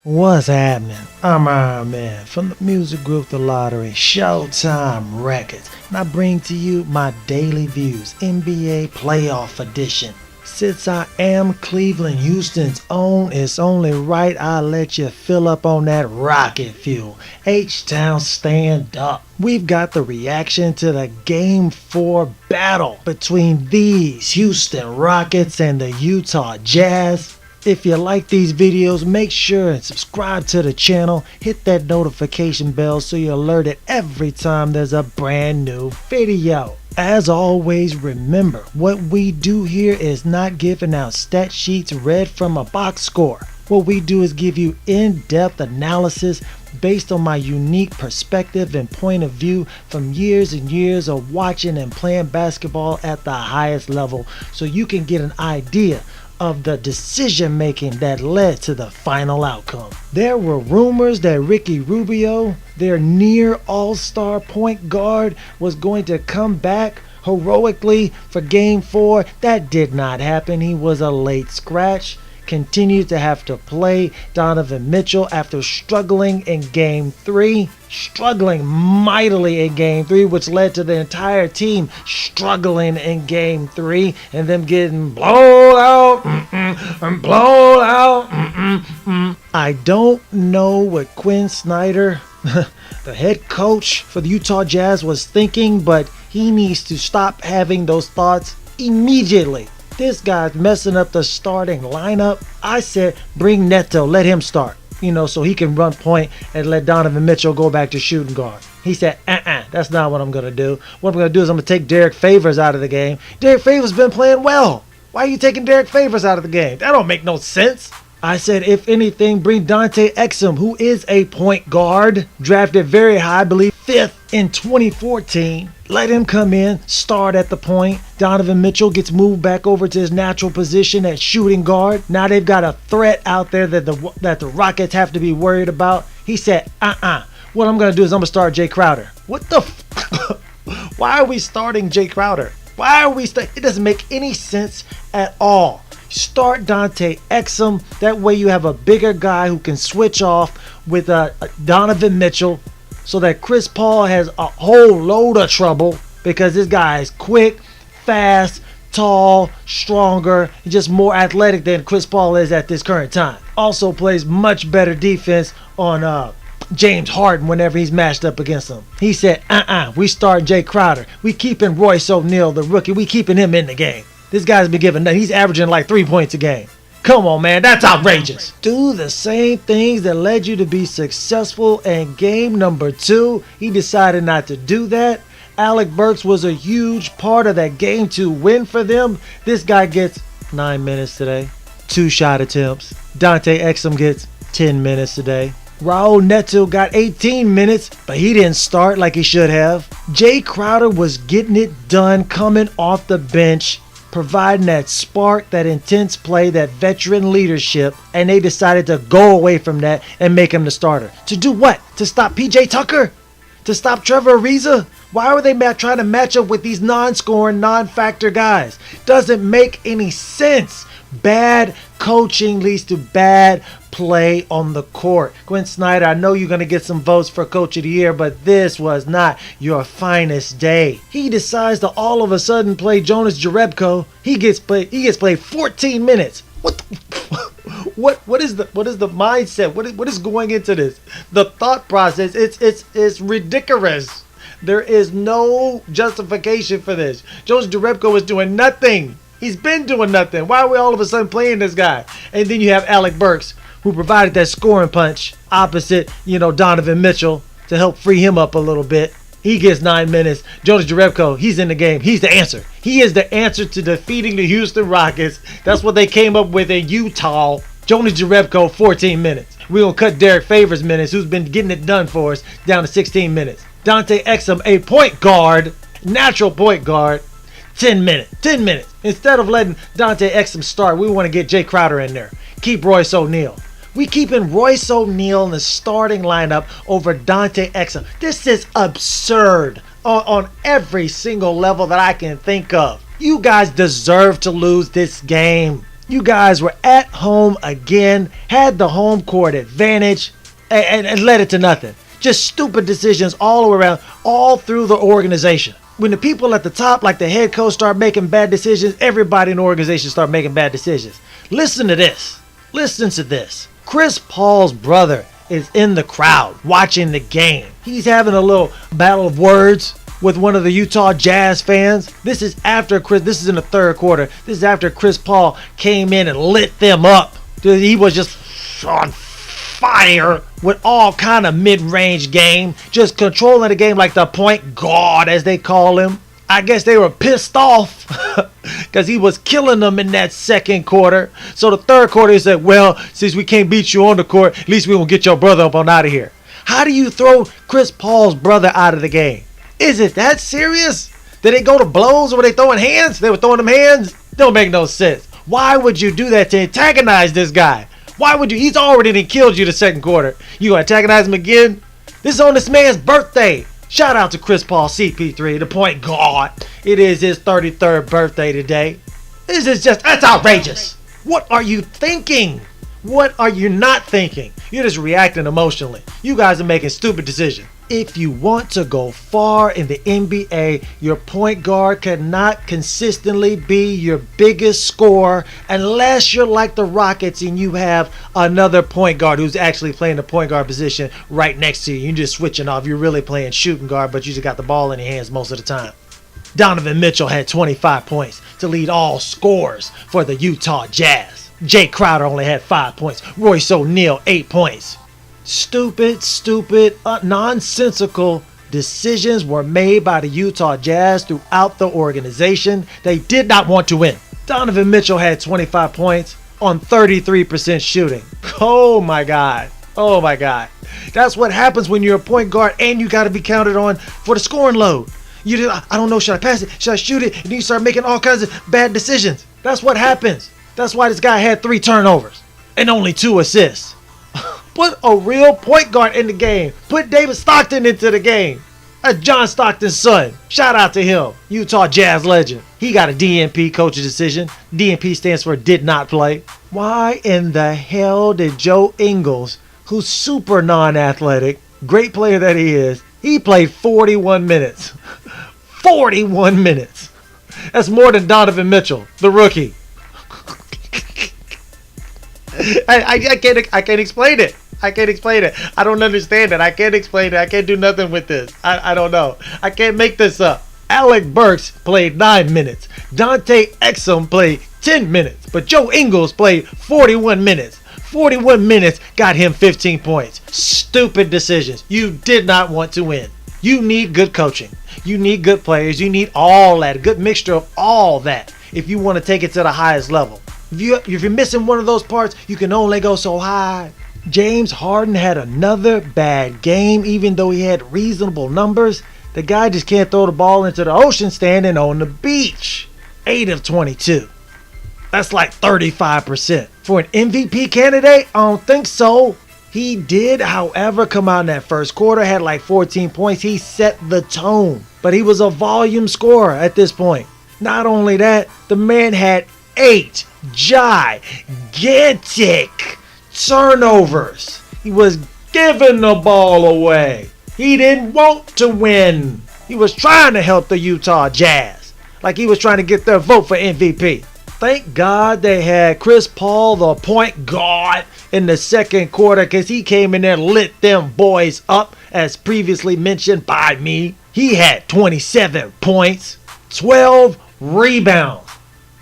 What's happening? I'm Iron Man from the music group The Lottery, Showtime Records, and I bring to you my daily views, NBA Playoff Edition. Since I am Cleveland, Houston's own, it's only right I let you fill up on that rocket fuel. H-Town, stand up. We've got the reaction to the Game 4 battle between these Houston Rockets and the Utah Jazz. If you like these videos, make sure and subscribe to the channel, hit that notification bell so you're alerted every time there's a brand new video. As always, remember, what we do here is not giving out stat sheets read from a box score. What we do is give you in-depth analysis based on my unique perspective and point of view from years and years of watching and playing basketball at the highest level, so you can get an idea of the decision making that led to the final outcome. There were rumors that Ricky Rubio, their near all-star point guard, was going to come back heroically for Game 4. That did not happen. He was a late scratch. Continued to have to play Donovan Mitchell after struggling in Game 3, struggling mightily in Game 3, which led to the entire team struggling in Game 3 and them getting blown out and blown out. I don't know what Quinn Snyder, the head coach for the Utah Jazz, was thinking, but he needs to stop having those thoughts immediately. This guy's messing up the starting lineup. I said, bring Neto, let him start, so he can run point and let Donovan Mitchell go back to shooting guard. He said, that's not what I'm going to do. What I'm going to do is I'm going to take Derek Favors out of the game. Derek Favors been playing well. Why are you taking Derek Favors out of the game? That don't make no sense. I said, if anything, bring Dante Exum, who is a point guard, drafted very high, I believe 5th in 2014. Let him come in, start at the point. Donovan Mitchell gets moved back over to his natural position at shooting guard. Now they've got a threat out there that the Rockets have to be worried about. He said, what I'm going to do is I'm going to start Jay Crowder. What the Why are we starting Jay Crowder? Why are we It doesn't make any sense at all. Start Dante Exum. That way you have a bigger guy who can switch off with Donovan Mitchell, so that Chris Paul has a whole load of trouble, because this guy is quick, fast, tall, stronger, just more athletic than Chris Paul is at this current time. Also plays much better defense on James Harden whenever he's matched up against him. He said, we start Jay Crowder. We keeping Royce O'Neal, the rookie. We keeping him in the game. This guy's been giving, he's averaging like 3 points a game. Come on, man, that's outrageous. Do the same things that led you to be successful in game number 2. He decided not to do that. Alec Burks was a huge part of that game 2 win for them. This guy gets 9 minutes today, 2 shot attempts. Dante Exum gets 10 minutes today. Raul Neto got 18 minutes, but he didn't start like he should have. Jay Crowder was getting it done coming off the bench, providing that spark, that intense play, that veteran leadership, and they decided to go away from that and make him the starter. To do what? To stop PJ Tucker? To stop Trevor Ariza? Why were they trying to match up with these non-scoring, non-factor guys? Doesn't make any sense. Bad coaching leads to bad play on the court. Quinn Snyder, I know you're going to get some votes for Coach of the Year, but this was not your finest day. He decides to all of a sudden play Jonas Jerebko. He gets played 14 minutes. What is the mindset? What is going into this? The thought process, it's ridiculous. There is no justification for this. Jonas Jerebko is doing nothing. He's been doing nothing. Why are we all of a sudden playing this guy? And then you have Alec Burks, who provided that scoring punch opposite, Donovan Mitchell, to help free him up a little bit. He gets 9 minutes. Jonas Jerebko, he's in the game. He's the answer. He is the answer to defeating the Houston Rockets. That's what they came up with in Utah. Jonas Jerebko, 14 minutes. We're going to cut Derek Favors minutes, who's been getting it done for us, down to 16 minutes. Dante Exum, a point guard, natural point guard, 10 minutes. 10 minutes. Instead of letting Dante Exum start, we want to get Jay Crowder in there. Keep Royce O'Neal. We keeping Royce O'Neal in the starting lineup over Dante Exum. This is absurd on every single level that I can think of. You guys deserve to lose this game. You guys were at home again, had the home court advantage, and led it to nothing. Just stupid decisions all the way around, all through the organization. When the people at the top, like the head coach, start making bad decisions, everybody in the organization start making bad decisions. Listen to this. Listen to this. Chris Paul's brother is in the crowd watching the game. He's having a little battle of words with one of the Utah Jazz fans. This is in the third quarter. This is after Chris Paul came in and lit them up. He was just on fire with all kind of mid-range game, just controlling the game like the point guard, as they call him. I guess they were pissed off because he was killing them in that second quarter. So the third quarter, he said, well, since we can't beat you on the court, at least we won't get your brother up on out of here. How do you throw Chris Paul's brother out of the game? Is it that serious? Did they go to blows or were they throwing hands? They were throwing them hands? Don't make no sense. Why would you do that to antagonize this guy? Why would you? He's already killed you the second quarter. You gonna antagonize him again? This is on this man's birthday. Shout out to Chris Paul, CP3, the point guard. It is his 33rd birthday today. That's outrageous. What are you thinking? What are you not thinking? You're just reacting emotionally. You guys are making stupid decisions. If you want to go far in the NBA, your point guard cannot consistently be your biggest scorer unless you're like the Rockets and you have another point guard who's actually playing the point guard position right next to you. You're just switching off. You're really playing shooting guard, but you just got the ball in your hands most of the time. Donovan Mitchell had 25 points to lead all scorers for the Utah Jazz. Jay Crowder only had 5 points. Royce O'Neal, 8 points. Stupid, nonsensical decisions were made by the Utah Jazz throughout the organization. They did not want to win. Donovan Mitchell had 25 points on 33% shooting. Oh my God. Oh my God. That's what happens when you're a point guard and you got to be counted on for the scoring load. I don't know, should I pass it? Should I shoot it? And then you start making all kinds of bad decisions. That's what happens. That's why this guy had 3 turnovers and only 2 assists. Put a real point guard in the game. Put David Stockton into the game. That's John Stockton's son. Shout out to him. Utah Jazz legend. He got a DNP coach's decision. DNP stands for did not play. Why in the hell did Joe Ingles, who's super non-athletic, great player that he is, he played 41 minutes. 41 minutes. That's more than Donovan Mitchell, the rookie. I can't explain it. I can't explain it. I don't understand it. I can't explain it. I can't do nothing with this. I don't know. I can't make this up. Alec Burks played 9 minutes. Dante Exum played 10 minutes. But Joe Ingles played 41 minutes. 41 minutes got him 15 points. Stupid decisions. You did not want to win. You need good coaching. You need good players. You need all that. A good mixture of all that if you want to take it to the highest level. If you're missing one of those parts, you can only go so high. James Harden had another bad game, even though he had reasonable numbers. The guy just can't throw the ball into the ocean standing on the beach. 8 of 22. That's like 35%. For an MVP candidate, I don't think so. He did, however, come out in that first quarter, had like 14 points. He set the tone, but he was a volume scorer at this point. Not only that, the man had 8 gigantic turnovers. He was giving the ball away. He didn't want to win. He was trying to help the Utah Jazz, like he was trying to get their vote for MVP. Thank God they had Chris Paul, the point guard, in the second quarter, because he came in there and lit them boys up, as previously mentioned by me. He had 27 points, 12 rebounds.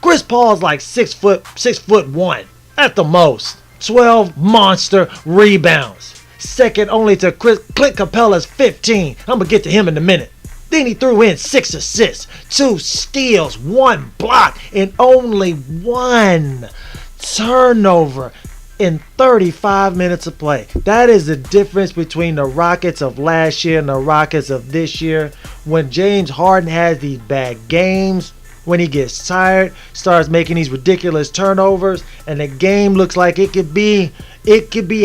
Chris Paul's like 6'1" at the most. 12 monster rebounds. Second only to Clint Capella's 15. I'm going to get to him in a minute. Then he threw in 6 assists, 2 steals, 1 block, and only 1 turnover in 35 minutes of play. That is the difference between the Rockets of last year and the Rockets of this year. When James Harden has these bad games, when he gets tired, starts making these ridiculous turnovers, and the game looks like it could be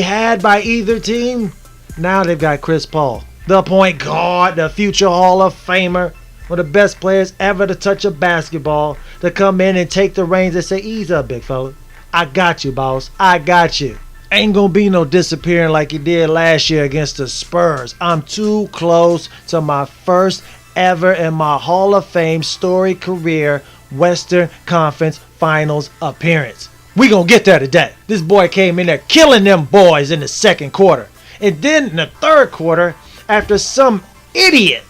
had by either team. Now they've got Chris Paul, the point guard, the future Hall of Famer, one of the best players ever to touch a basketball, to come in and take the reins and say, ease up, big fella. I got you, boss. I got you. Ain't gonna be no disappearing like he did last year against the Spurs. I'm too close to my first ever in my Hall of Fame storied career Western Conference Finals appearance. We gonna get there today. This boy came in there killing them boys in the second quarter. And then in the third quarter, after some idiot,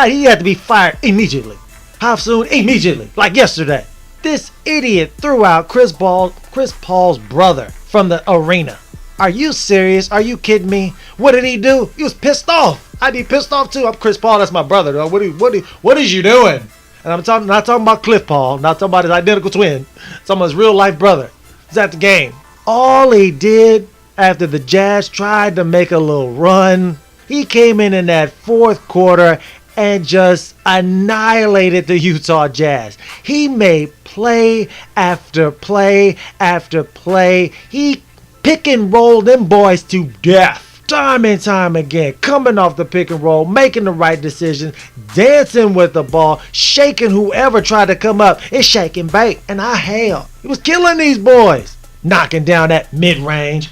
he had to be fired immediately. How soon? Immediately. Like yesterday. This idiot threw out Chris Paul's brother from the arena. Are you serious? Are you kidding me? What did he do? He was pissed off. I'd be pissed off too. I'm Chris Paul. That's my brother, though. What is you doing? And I'm not talking about Cliff Paul. Not talking about his identical twin. I'm talking about his real life brother. He's at the game. All he did after the Jazz tried to make a little run, he came in that fourth quarter and just annihilated the Utah Jazz. He made play after play after play. He pick and rolled them boys to death. Time and time again, coming off the pick and roll, making the right decision, dancing with the ball, shaking whoever tried to come up. It's shake and bake, and I hail. He was killing these boys. Knocking down that mid-range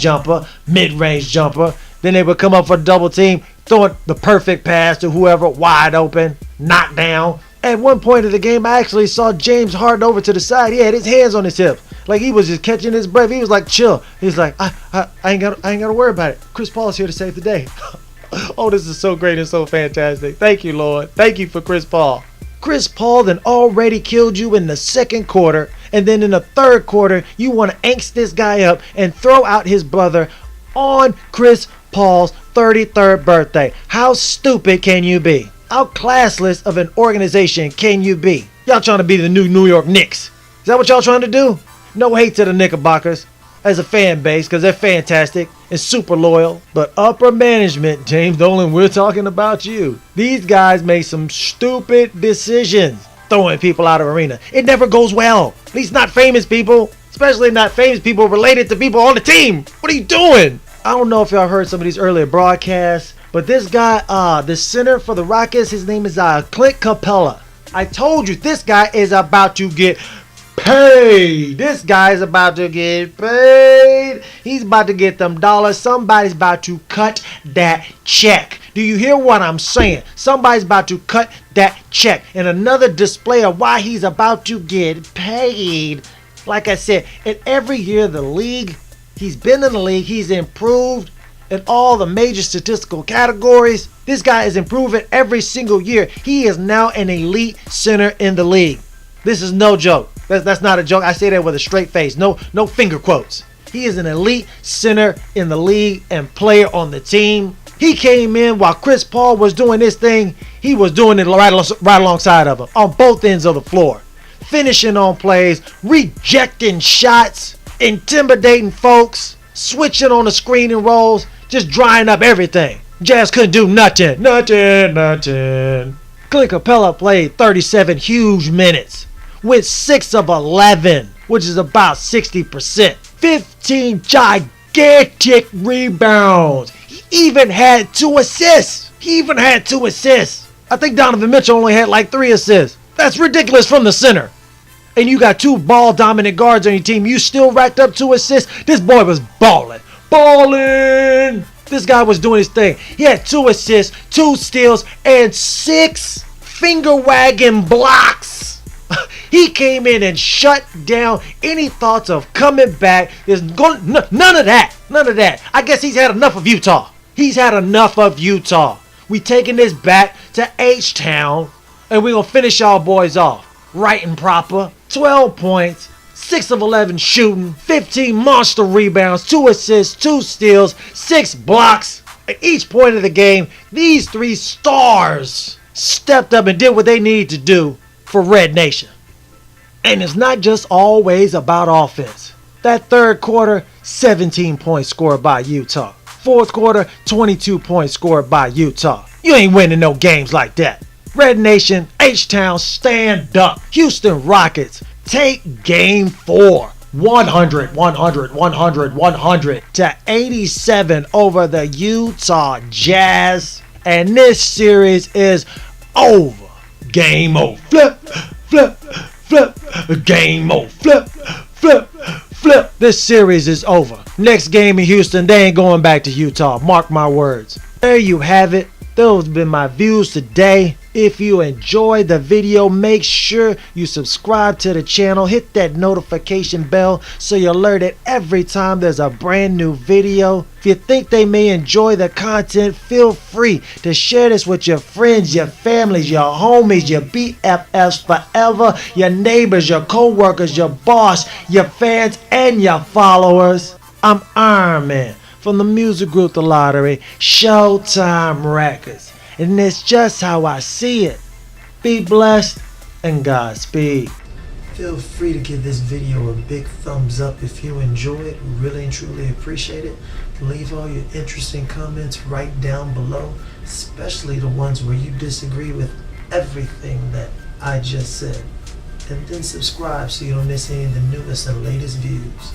jumper. Then they would come up for a double team, throwing the perfect pass to whoever wide open, knock down. At one point of the game, I actually saw James Harden over to the side. He had his hands on his hips. Like he was just catching his breath. He was like, chill. He's like, I ain't gotta worry about it. Chris Paul is here to save the day. Oh, this is so great and so fantastic. Thank you, Lord. Thank you for Chris Paul. Chris Paul then already killed you in the second quarter. And then in the third quarter, you want to angst this guy up and throw out his brother on Chris Paul's 33rd birthday. How stupid can you be? How classless of an organization can you be? Y'all trying to be the new New York Knicks. Is that what y'all trying to do? No hate to the Knickerbockers as a fan base because they're fantastic and super loyal. But upper management, James Dolan, we're talking about you. These guys make some stupid decisions throwing people out of arena. It never goes well. At least not famous people. Especially not famous people related to people on the team. What are you doing? I don't know if y'all heard some of these earlier broadcasts, but this guy, the center for the Rockets, his name is Clint Capella. I told you this guy is about to get paid. This guy is about to get paid. He's about to get them dollars. Somebody's about to cut that check. Do you hear what I'm saying? Somebody's about to cut that check. And another display of why he's about to get paid. Like I said, in every year the league, he's been in the league, he's improved in all the major statistical categories. This guy is improving every single year. He is now an elite center in the league. This is no joke. That's not a joke. I say that with a straight face. No finger quotes. He is an elite center in the league and player on the team. He came in while Chris Paul was doing this thing. He was doing it right alongside of him on both ends of the floor. Finishing on plays, rejecting shots, intimidating folks, switching on the screen and rolls, just drying up everything. Jazz couldn't do nothing. Clint Capella played 37 huge minutes. Went 6 of 11, which is about 60%. 15 gigantic rebounds. He even had 2 assists. I think Donovan Mitchell only had like 3 assists. That's ridiculous from the center. And you got 2 ball-dominant guards on your team. You still racked up 2 assists. This boy was balling. This guy was doing his thing. He had 2 assists, 2 steals, and 6 finger-wagging blocks. He came in and shut down any thoughts of coming back. There's none of that. I guess he's had enough of Utah. We taking this back to H-Town, and we gonna finish y'all boys off right and proper. 12 points, 6 of 11 shooting, 15 monster rebounds, 2 assists, 2 steals, 6 blocks. At each point of the game, these 3 stars stepped up and did what they needed to do for Red Nation. And it's not just always about offense. That third quarter, 17 points scored by Utah. Fourth quarter, 22 points scored by Utah. You ain't winning no games like that. Red Nation, H-Town, stand up. Houston Rockets, take game 4. 100 to 87 over the Utah Jazz. And this series is over. Game over. flip, game over, flip, flip, flip. This series is over. Next game in Houston, they ain't going back to Utah. Mark my words. There you have it. Those have been my views today. If you enjoyed the video, make sure you subscribe to the channel. Hit that notification bell so you're alerted every time there's a brand new video. If you think they may enjoy the content, feel free to share this with your friends, your families, your homies, your BFFs forever, your neighbors, your co-workers, your boss, your fans, and your followers. I'm Ironman from the music group The Lottery, Showtime Records. And it's just how I see it. Be blessed and Godspeed. Feel free to give this video a big thumbs up if you enjoy it. We really and truly appreciate it. Leave all your interesting comments right down below, especially the ones where you disagree with everything that I just said. And then subscribe so you don't miss any of the newest and latest views.